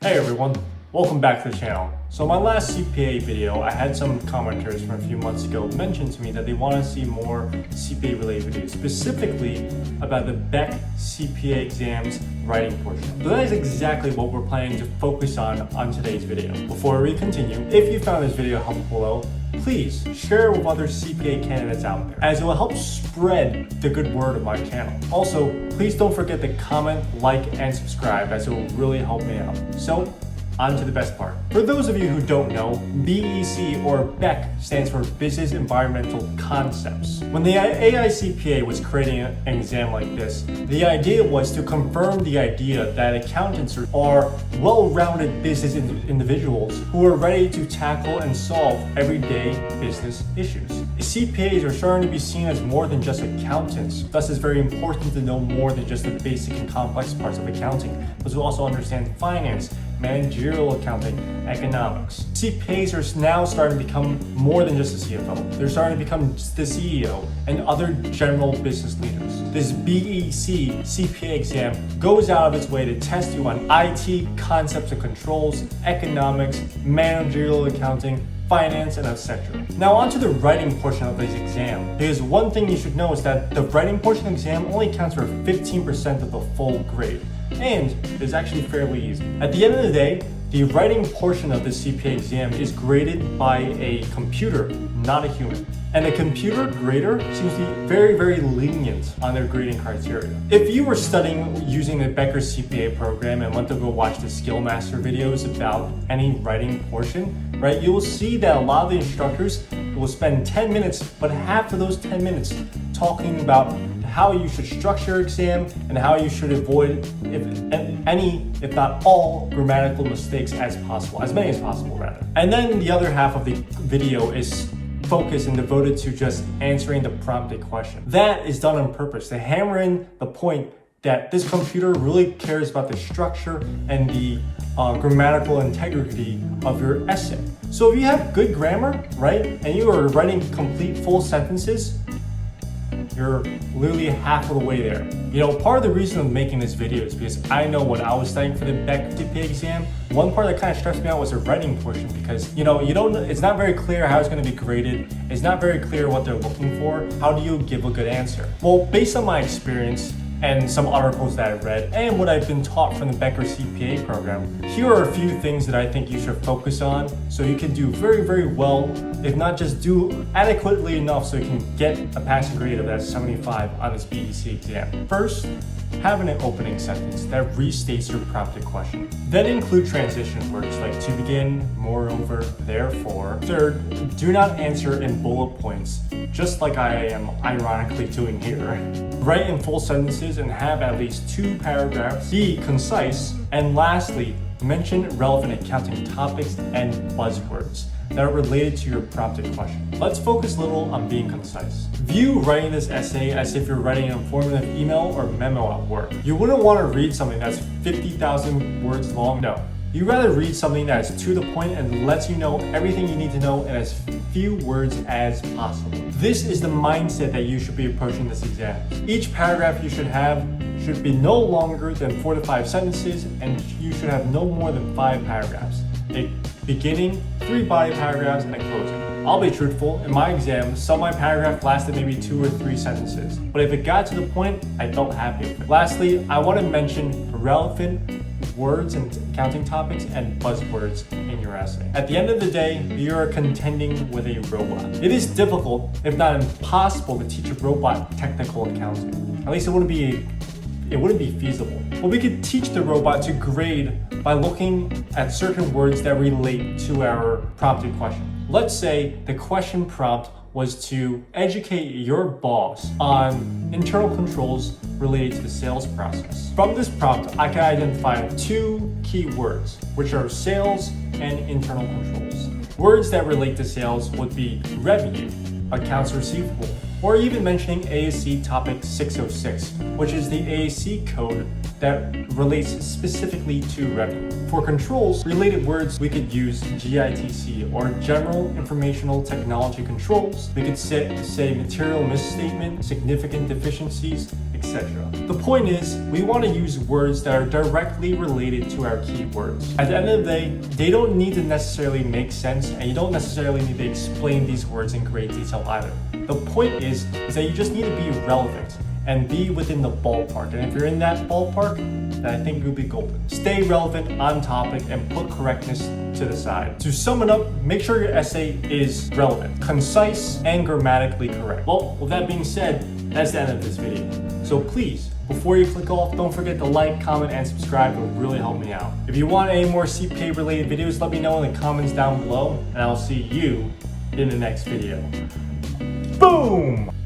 Hey everyone, welcome back to the channel. So in my last CPA video, I had some commenters from a few months ago mention to me that they want to see more CPA related videos, specifically about the BEC CPA exams writing portion. So that is exactly what we're planning to focus on today's video. Before we continue, if you found this video helpful below, please share it with other CPA candidates out there, as it will help spread the good word of my channel. Also, please don't forget to comment, like, and subscribe, as it will really help me out. So, on to the best part. For those of you who don't know, BEC or BEC stands for Business Environmental Concepts. When the AICPA was creating an exam like this, the idea was to confirm the idea that accountants are well-rounded business individuals who are ready to tackle and solve everyday business issues. CPAs are starting to be seen as more than just accountants. Thus, it's very important to know more than just the basic and complex parts of accounting, but to also understand finance, managerial accounting, economics. CPAs are now starting to become more than just a CFO. They're starting to become the CEO and other general business leaders. This BEC CPA exam goes out of its way to test you on IT, concepts and controls, economics, managerial accounting, finance, and etc. Now onto the writing portion of this exam, because one thing you should know is that the writing portion of the exam only accounts for 15% of the full grade, and it's actually fairly easy. At the end of the day, the writing portion of the CPA exam is graded by a computer, not a human. And the computer grader seems to be very lenient on their grading criteria. If you were studying using the Becker CPA program and went to go watch the Skillmaster videos about any writing portion, right, you will see that a lot of the instructors will spend 10 minutes, but half of those 10 minutes talking about how you should structure your exam and how you should avoid if not all grammatical mistakes as possible, as many as possible rather. And then the other half of the video is focused and devoted to just answering the prompted question. That is done on purpose to hammer in the point that this computer really cares about the structure and the grammatical integrity of your essay. So if you have good grammar, right, and you are writing complete full sentences, you're literally half of the way there. You know, part of the reason I'm making this video is because I know when I was studying for the BEC CPA exam, one part that kind of stressed me out was the writing portion, because it's not very clear how it's going to be graded. It's not very clear what they're looking for. How do you give a good answer? Well, based on my experience and some articles that I've read and what I've been taught from the Becker CPA program, here are a few things that I think you should focus on so you can do very well, if not just do adequately enough so you can get a passing grade of that 75 on this BEC exam. First, have an opening sentence that restates your prompted question. Then include transition words like to begin, moreover, therefore. Third, do not answer in bullet points, just like I am ironically doing here. Write in full sentences and have at least 2 paragraphs. Be concise. And lastly, mention relevant accounting topics and buzzwords that are related to your prompted question. Let's focus a little on being concise. View writing this essay as if you're writing an informative email or memo at work. You wouldn't want to read something that's 50,000 words long. No. You'd rather read something that is to the point and lets you know everything you need to know in as few words as possible. This is the mindset that you should be approaching this exam. Each paragraph you should be no longer than 4 to 5 sentences, and you should have no more than 5 paragraphs. A beginning, 3 body paragraphs, and a closing. I'll be truthful, in my exam, some of my paragraph lasted maybe 2 or 3 sentences, but if it got to the point, I felt happy with it. Lastly, I want to mention relevant words and accounting topics and buzzwords in your essay. At the end of the day, you're contending with a robot. It is difficult, if not impossible, to teach a robot technical accounting. At least it wouldn't be feasible. But we could teach the robot to grade by looking at certain words that relate to our prompted question. Let's say the question prompt was to educate your boss on internal controls related to the sales process. From this prompt, I can identify 2 key words, which are sales and internal controls. Words that relate to sales would be revenue, accounts receivable, or even mentioning ASC topic 606, which is the ASC code that relates specifically to revenue. For controls, related words, we could use GITC, or General Informational Technology Controls. We could say material misstatement, significant deficiencies, etc. etc. The point is, we want to use words that are directly related to our keywords. At the end of the day, they don't need to necessarily make sense, and you don't necessarily need to explain these words in great detail either. The point is that you just need to be relevant and be within the ballpark. And if you're in that ballpark, then I think you'll be golden. Stay relevant, on topic, and put correctness to the side. To sum it up, make sure your essay is relevant, concise, and grammatically correct. Well, with that being said, that's the end of this video. So please, before you click off, don't forget to like, comment, and subscribe. It would really help me out. If you want any more CPA related videos, let me know in the comments down below, and I'll see you in the next video. Boom!